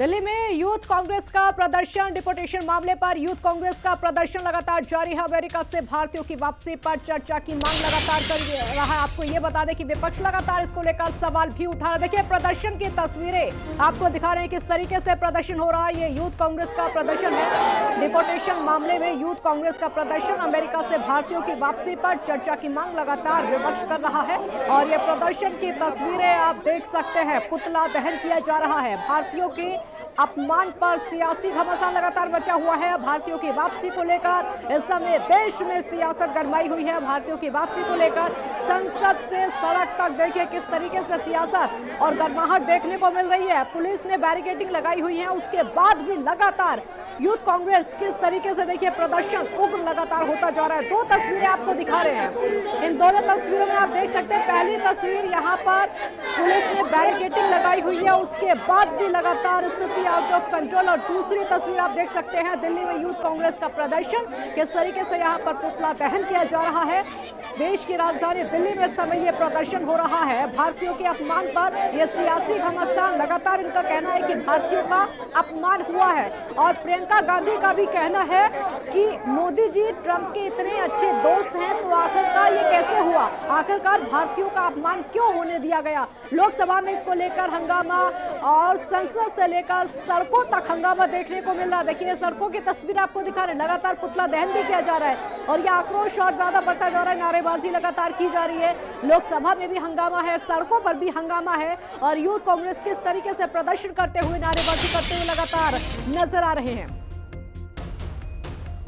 दिल्ली में यूथ कांग्रेस का प्रदर्शन। डिपोटेशन मामले पर यूथ कांग्रेस का प्रदर्शन लगातार जारी है। अमेरिका से भारतीयों की वापसी पर चर्चा की मांग लगातार कर रहा है। आपको ये बता दें कि विपक्ष लगातार इसको लेकर सवाल भी उठा रहा है। देखिए प्रदर्शन की तस्वीरें आपको दिखा रहे हैं किस तरीके से प्रदर्शन हो रहा है। ये यूथ कांग्रेस का प्रदर्शन है। डिपोटेशन मामले में यूथ कांग्रेस का प्रदर्शन। अमेरिका से भारतीयों की वापसी पर चर्चा की मांग लगातार विपक्ष कर रहा है और ये प्रदर्शन की तस्वीरें आप देख सकते हैं। पुतला दहन किया जा रहा है। भारतीयों के अपमान पर सियासी घमासान लगातार बचा हुआ है। भारतीयों की वापसी को लेकर इस समय देश में सियासत गरमाई हुई है। भारतीयों की वापसी को लेकर संसद से सड़क तक देखिए किस तरीके से सियासत और गर्माहट देखने को मिल रही है। पुलिस ने बैरिकेडिंग लगाई हुई है। उसके बाद भी लगातार यूथ कांग्रेस किस तरीके से देखिए प्रदर्शन उग्र लगातार होता जा रहा है। दो तस्वीरें आपको दिखा रहे हैं। इन दोनों तस्वीरों में आप देख सकते हैं। पहली तस्वीर यहाँ पर पुलिस ने बैरिकेडिंग लगाई हुई है। उसके बाद भी लगातार स्थिति आउट ऑफ कंट्रोल। और दूसरी तस्वीर आप देख सकते हैं दिल्ली में यूथ कांग्रेस का प्रदर्शन किस तरीके से यहाँ पर पुतला दहन किया जा रहा है। देश की राजधानी दिल्ली में इस समय ये प्रदर्शन हो रहा है। भारतीयों के अपमान पर यह सियासी घमासान लगातार इनका कहना है कि भारतीयों का अपमान हुआ है। और प्रियंका गांधी का भी कहना है कि मोदी जी ट्रंप के इतने अच्छे दोस्त हैं तो आखिरकार ये कैसे हुआ, आखिरकार भारतीयों का अपमान क्यों होने दिया गया। लोकसभा में इसको लेकर हंगामा और संसद से लेकर सड़कों तक हंगामा देखने को मिल रहा है। देखिए सड़कों की तस्वीर आपको दिखा रहे हैं। लगातार पुतला दहन भी किया जा रहा है और यह आक्रोश और ज्यादा बढ़ता जा रहा है। नारेबाजी लगातार की जा रही है। लोकसभा में भी हंगामा है, सड़कों पर भी हंगामा है और यूथ कांग्रेस किस तरीके से प्रदर्शन करते हुए, नारेबाजी करते हुए लगातार नजर आ रहे हैं।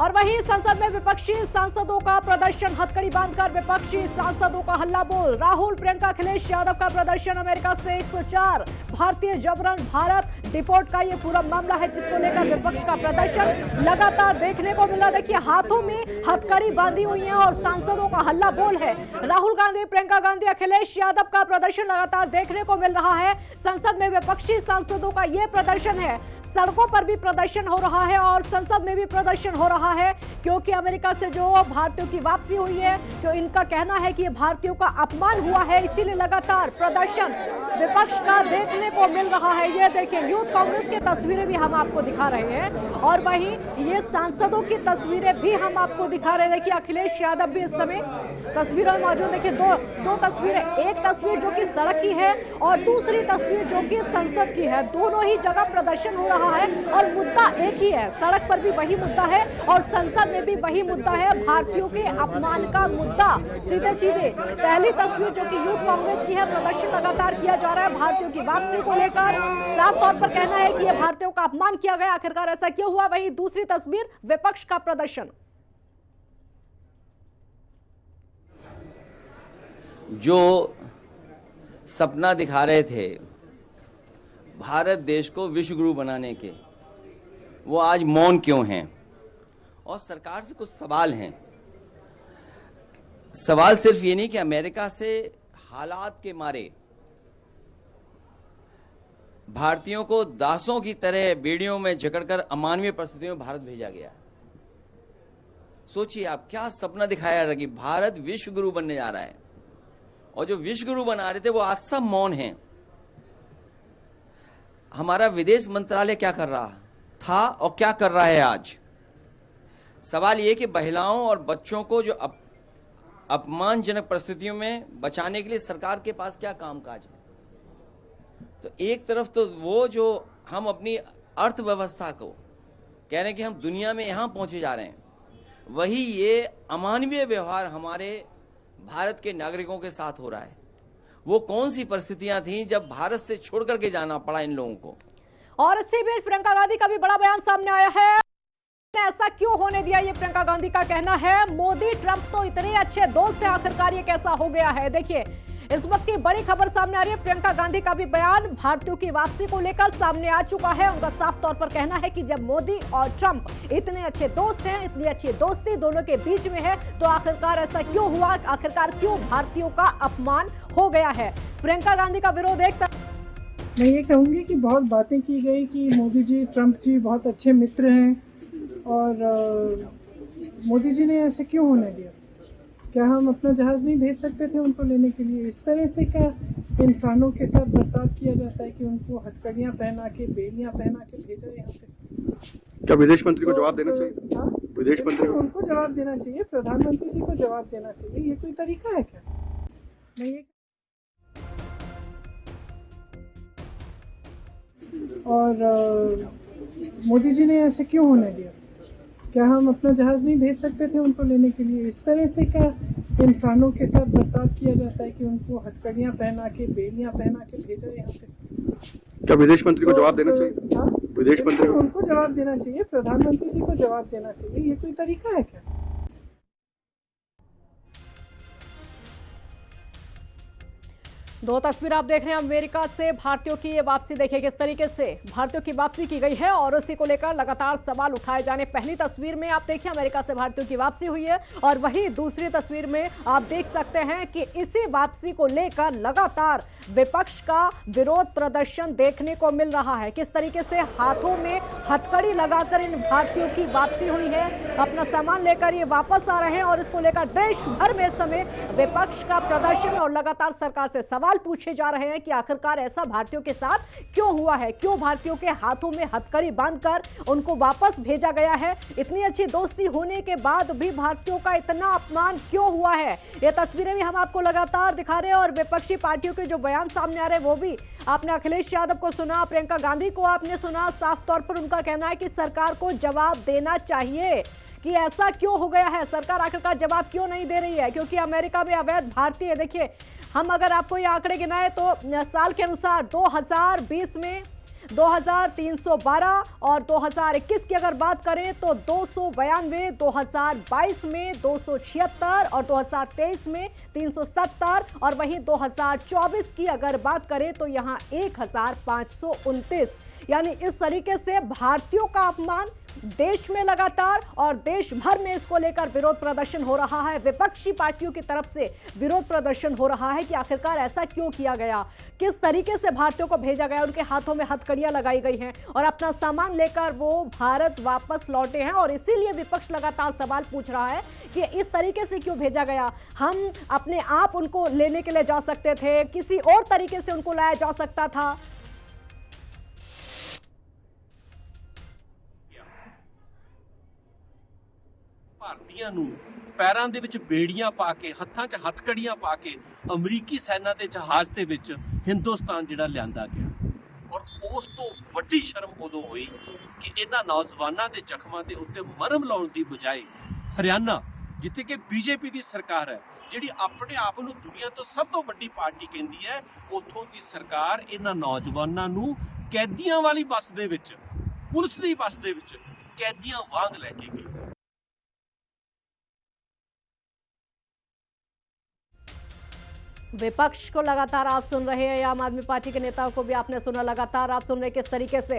और वहीं संसद में विपक्षी सांसदों का प्रदर्शन। हथकड़ी बांधकर विपक्षी सांसदों का हल्ला बोल। राहुल, प्रियंका, अखिलेश यादव का प्रदर्शन। अमेरिका से 104 भारतीय जबरन भारत डिपोर्ट का ये पूरा मामला है जिसको लेकर विपक्ष का प्रदर्शन लगातार देखने को मिला। देखिए हाथों में हथकड़ी बांधी हुई है और सांसदों का हल्ला बोल है। राहुल गांधी, प्रियंका गांधी, अखिलेश यादव का प्रदर्शन लगातार देखने को मिल रहा है। संसद में विपक्षी सांसदों का ये प्रदर्शन है। सड़कों पर भी प्रदर्शन हो रहा है और संसद में भी प्रदर्शन हो रहा है क्योंकि अमेरिका से जो भारतीयों की वापसी हुई है तो इनका कहना है कि ये भारतीयों का अपमान हुआ है, इसीलिए लगातार प्रदर्शन विपक्ष का देखने को मिल रहा है। ये देखिए यूथ कांग्रेस की तस्वीरें भी हम आपको दिखा रहे हैं और वहीं ये सांसदों की तस्वीरें भी हम आपको दिखा रहे हैं कि अखिलेश यादव भी इस समय तस्वीरों में मौजूद। देखिए दो तस्वीरें, एक तस्वीर जो कि सड़क की है और दूसरी तस्वीर जो कि संसद की है। दोनों ही जगह प्रदर्शन हो रहा है और मुद्दा एक ही है। सड़क पर भी वही मुद्दा है और संसद में भी वही मुद्दा है, भारतीयों के अपमान का मुद्दा। सीधे सीधे पहली तस्वीर जो कि यूथ कांग्रेस की है, प्रदर्शन लगातार किया जा रहा है भारतीयों की वापसी को लेकर। साफ तौर पर कहना है कि यह भारतीयों का अपमान किया गया, आखिरकार ऐसा क्यों हुआ। वही दूसरी तस्वीर विपक्ष का प्रदर्शन। जो सपना दिखा रहे थे भारत देश को विश्व गुरु बनाने के, वो आज मौन क्यों हैं। और सरकार से कुछ सवाल हैं। सवाल सिर्फ ये नहीं कि अमेरिका से हालात के मारे भारतीयों को दासों की तरह बेड़ियों में जकड़कर अमानवीय परिस्थितियों में भारत भेजा गया। सोचिए आप क्या सपना दिखाया जा रहा है कि भारत विश्व गुरु बनने जा रहा है और जो विश्व गुरु बना रहे थे वो आज सब मौन हैं। हमारा विदेश मंत्रालय क्या कर रहा था और क्या कर रहा है आज। सवाल ये कि महिलाओं और बच्चों को जो अपमानजनक परिस्थितियों में बचाने के लिए सरकार के पास क्या कामकाज है। तो एक तरफ तो वो जो हम अपनी अर्थव्यवस्था को कह रहे हैं कि हम दुनिया में यहां पहुंचे जा रहे हैं, वही ये अमानवीय व्यवहार हमारे भारत के नागरिकों के साथ हो रहा है। वो कौन सी परिस्थितियां थीं जब भारत से छोड़ करके जाना पड़ा इन लोगों को। और इसी बीच प्रियंका गांधी का भी बड़ा बयान सामने आया है। ऐसा क्यों होने दिया, ये प्रियंका गांधी का कहना है। मोदी ट्रंप तो इतने अच्छे दोस्त हैं, आखिरकार ये कैसा हो गया है। देखिए इस वक्त की बड़ी खबर सामने आ रही है। प्रियंका गांधी का भी बयान भारतीयों की वापसी को लेकर सामने आ चुका है। उनका साफ तौर पर कहना है कि जब मोदी और ट्रंप इतने अच्छे दोस्त हैं, इतनी अच्छी दोस्ती दोनों के बीच में है तो आखिरकार ऐसा क्यों हुआ, आखिरकार क्यों भारतीयों का अपमान हो गया है। प्रियंका गांधी का विरोध एक मैं ये कहूँगी कि बहुत बातें की गई कि मोदी जी ट्रंप जी बहुत अच्छे मित्र हैं और मोदी जी ने ऐसे क्यों होने दिया। क्या हम अपना जहाज नहीं भेज सकते थे उनको लेने के लिए? इस तरह से क्या इंसानों के साथ बर्ताव किया जाता है कि उनको हथकड़ियाँ पहना के, बेड़ियाँ पहना के भेजा यहाँ पे? क्या विदेश मंत्री को जवाब देना चाहिए? हाँ, विदेश मंत्री को उनको जवाब देना चाहिए, प्रधानमंत्री जी को जवाब देना चाहिए। ये कोई तरीका है क्या? नहीं है। और मोदी जी ने ऐसे क्यों होने दिया? क्या हम अपना जहाज नहीं भेज सकते थे उनको लेने के लिए? इस तरह से क्या इंसानों के साथ बर्ताव किया जाता है कि उनको हथकड़ियाँ पहना के, बेड़ियाँ पहना के भेजा यहाँ पे? क्या विदेश मंत्री को जवाब देना चाहिए? हाँ, विदेश मंत्री को उनको जवाब देना चाहिए, प्रधानमंत्री जी को जवाब देना चाहिए। ये कोई तरीका है क्या? दो तस्वीर आप देख रहे हैं अमेरिका से भारतीयों की। ये वापसी देखिए किस तरीके से भारतीयों की वापसी की गई है और उसी को लेकर लगातार सवाल उठाए जाने। पहली तस्वीर में आप देखिए अमेरिका से भारतीयों की वापसी हुई है और वहीं दूसरी तस्वीर में आप देख सकते हैं कि इसी वापसी को लेकर लगातार विपक्ष का विरोध प्रदर्शन देखने को मिल रहा है। किस तरीके से हाथों में हथकड़ी लगाकर इन भारतीयों की वापसी हुई है, अपना सामान लेकर ये वापस आ रहे हैं और इसको लेकर देश भर में इस समय विपक्ष का प्रदर्शन और लगातार सरकार से सवाल पूछे जा रहे हैं कि आखिरकार ऐसा भारतीयों के साथ क्यों हुआ है, क्यों भारतीयों के हाथों में हथकड़ी बांधकर उनको वापस भेजा गया है। इतनी अच्छी दोस्ती होने के बाद भी भारतीयों का इतना अपमान क्यों हुआ है, ये तस्वीरें भी हम आपको लगातार दिखा रहे हैं। और विपक्षी पार्टियों के जो बयान सामने आ रहे हैं वो भी आपने अखिलेश यादव को सुना, प्रियंका गांधी को आपने सुना। साफ तौर पर उनका कहना है कि सरकार को जवाब देना चाहिए कि ऐसा क्यों हो गया है, सरकार आखिरकार जवाब क्यों नहीं दे रही है। क्योंकि अमेरिका में अवैध भारतीय, देखिए हम अगर आपको ये आंकड़े गिनाए तो साल के अनुसार 2020 में 2312 और 2021 की अगर बात करें तो 292, 2022 में 276 और 2023 में 370 और वहीं 2024 की अगर बात करें तो यहाँ 1529। यानी इस तरीके से भारतीयों का अपमान देश में लगातार और देश भर में इसको लेकर विरोध प्रदर्शन हो रहा है। विपक्षी पार्टियों की तरफ से विरोध प्रदर्शन हो रहा है कि आखिरकार ऐसा क्यों किया गया, किस तरीके से भारतीयों को भेजा गया। उनके हाथों में हथकड़ियां लगाई गई हैं और अपना सामान लेकर वो भारत वापस लौटे हैं और इसीलिए विपक्ष लगातार सवाल पूछ रहा है कि इस तरीके से क्यों भेजा गया। हम अपने आप उनको लेने के लिए जा सकते थे, किसी और तरीके से उनको लाया जा सकता था। ਭਾਰਤੀਆਂ ਨੂੰ ਪੈਰਾਂ ਦੇ ਵਿੱਚ ਬੇੜੀਆਂ ਪਾ ਕੇ, ਹੱਥਾਂ 'ਚ ਹੱਥਕੜੀਆਂ ਪਾ ਕੇ ਅਮਰੀਕੀ ਸੈਨਾ ਦੇ ਜਹਾਜ਼ ਦੇ ਵਿੱਚ ਹਿੰਦੁਸਤਾਨ ਜਿਹੜਾ ਲਿਆਂਦਾ ਗਿਆ। ਔਰ ਉਸ ਤੋਂ ਵੱਡੀ ਸ਼ਰਮ ਉਦੋਂ ਹੋਈ ਕਿ ਇਹਨਾਂ ਨੌਜਵਾਨਾਂ ਦੇ ਜ਼ਖਮਾਂ ਦੇ ਉੱਤੇ ਮਰਹਮ ਲਾਉਣ ਦੀ ਬਜਾਏ ਹਰਿਆਣਾ, ਜਿੱਥੇ ਕਿ ਬੀਜੇਪੀ ਦੀ ਸਰਕਾਰ ਹੈ, ਜਿਹੜੀ ਆਪਣੇ ਆਪ ਨੂੰ ਦੁਨੀਆ ਤੋਂ ਸਭ ਤੋਂ ਵੱਡੀ ਪਾਰਟੀ ਕਹਿੰਦੀ ਹੈ, ਉੱਥੋਂ ਦੀ ਸਰਕਾਰ ਇਹਨਾਂ ਨੌਜਵਾਨਾਂ ਨੂੰ ਕੈਦੀਆਂ ਵਾਲੀ ਬੱਸ ਦੇ ਵਿੱਚ, ਪੁਲਿਸ ਦੀ ਬੱਸ ਦੇ ਵਿੱਚ ਕੈਦੀਆਂ ਵਾਂਗ ਲੈ ਕੇ ਗਈ। विपक्ष को लगातार आप सुन रहे हैं, आम आदमी पार्टी के नेताओं को भी आपने सुना, लगातार आप सुन रहे हैं किस तरीके से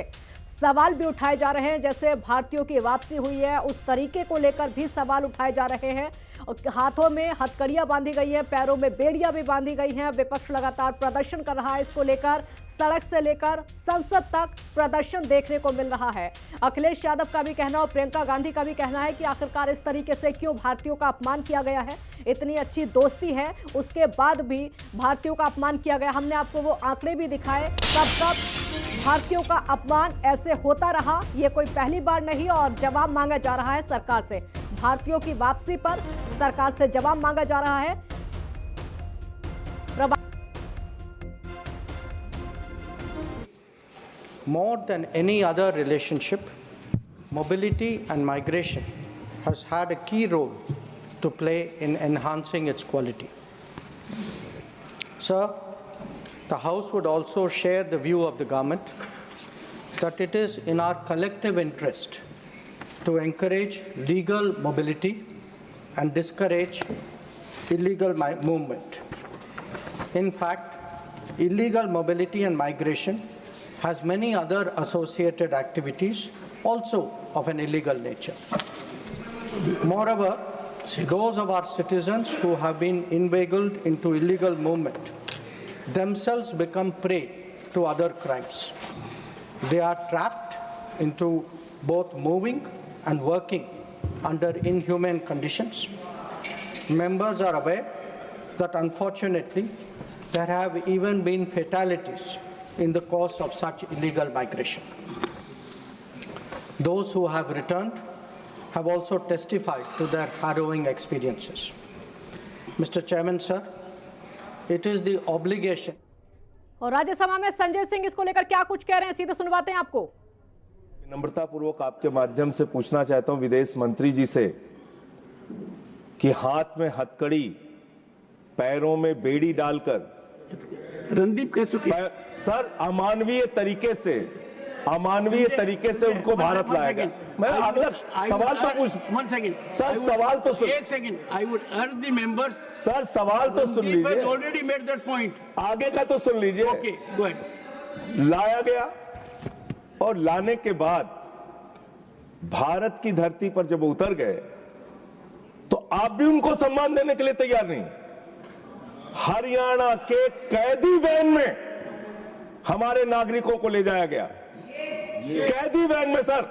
सवाल भी उठाए जा रहे हैं। जैसे भारतीयों की वापसी हुई है उस तरीके को लेकर भी सवाल उठाए जा रहे हैं। हाथों में हथकड़ियां बांधी गई हैं, पैरों में बेड़ियां भी बांधी गई हैं। विपक्ष लगातार प्रदर्शन कर रहा है, इसको लेकर सड़क से लेकर संसद तक प्रदर्शन देखने को मिल रहा है। अखिलेश यादव का भी कहना और प्रियंका गांधी का भी कहना है कि आखिरकार इस तरीके से क्यों भारतीयों का अपमान किया गया है। इतनी अच्छी दोस्ती है उसके बाद भी भारतीयों का अपमान किया गया। हमने आपको वो आंकड़े भी दिखाए, कब कब भारतीयों का अपमान ऐसे होता रहा, ये कोई पहली बार नहीं और जवाब मांगा जा रहा है सरकार से। भारतीयों की वापसी पर सरकार से जवाब मांगा जा रहा है। More than any other relationship, mobility and migration has had a key role to play in enhancing its quality. Sir, the House would also share the view of the government that it is in our collective interest to encourage legal mobility and discourage illegal movement. In fact, illegal mobility and migration has many other associated activities also of an illegal nature. Moreover, those of our citizens who have been inveigled into illegal movement themselves become prey to other crimes. They are trapped into both moving and working under inhumane conditions. members are aware that unfortunately there have even been fatalities in the course of such illegal migration. Those who have returned have also testified to their harrowing experiences. Mr. Chairman, sir, it is the obligation. और राज्यसभा में संजय सिंह इसको लेकर क्या कुछ कह रहे हैं, सीधे सुनवाते हैं आपको। नम्रता पूर्वक आपके माध्यम से पूछना चाहता हूं विदेश मंत्री जी से कि हाथ में हथकड़ी, पैरों में बेड़ी डालकर रणदीप कह चुके सर अमानवीय तरीके से उनको भारत लाया गया। मैं अगला सवाल तो पूछ सर सवाल तो सुन एक सेकंड आई वुड अर्ज द मेंबर्स सर सवाल तो सुन लीजिए। ऑलरेडी मेड दैट पॉइंट, आगे का तो सुन लीजिए। Okay go ahead. लाया गया और लाने के बाद भारत की धरती पर जब उतर गए तो आप भी उनको सम्मान देने के लिए तैयार नहीं। हरियाणा के कैदी वैन में हमारे नागरिकों को ले जाया गया, कैदी वैन में सर,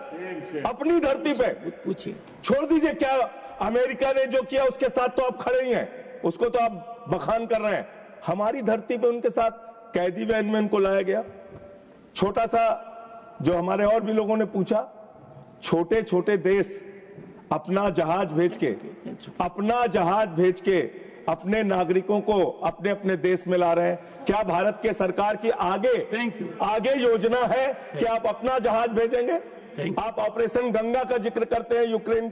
अपनी धरती पे। पूछिए, छोड़ दीजिए क्या अमेरिका ने जो किया उसके साथ तो आप खड़े ही हैं, उसको तो आप बखान कर रहे हैं। हमारी धरती पे उनके साथ कैदी वैन में उनको लाया गया। छोटा सा जो हमारे और भी लोगों ने पूछा, छोटे छोटे देश अपना जहाज भेज के अपने नागरिकों को अपने अपने देश में ला रहे हैं। क्या भारत के सरकार की आगे योजना है कि आप अपना जहाज भेजेंगे? आप ऑपरेशन गंगा का जिक्र करते हैं यूक्रेन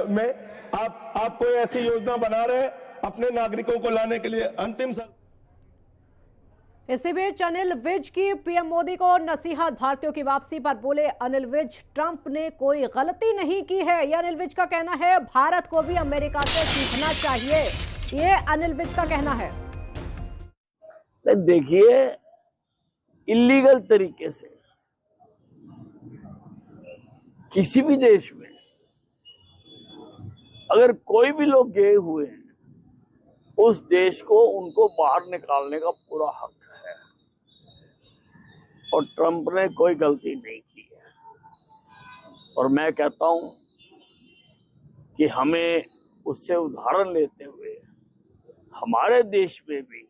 में, आप कोई ऐसी योजना बना रहे हैं अपने नागरिकों को लाने के लिए? अंतिम सर, इसी बीच अनिल विज की पीएम मोदी को नसीहत। भारतीयों की वापसी पर बोले अनिल विज, ट्रंप ने कोई गलती नहीं की है। यह अनिल विज का कहना है। भारत को भी अमेरिका से सीखना चाहिए, ये अनिल विज का कहना है। देखिए, इलीगल तरीके से किसी भी देश में अगर कोई भी लोग गए हुए हैं, उस देश को उनको बाहर निकालने का पूरा हक है और ट्रंप ने कोई गलती नहीं की है। और मैं कहता हूं कि हमें उससे उदाहरण लेते हुए हमारे देश में भी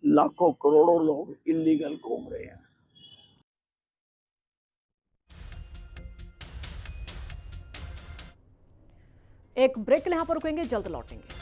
लाखों करोड़ों लोग इलीगल घूम रहे हैं। एक ब्रेक यहां पर रुकेंगे, जल्द लौटेंगे।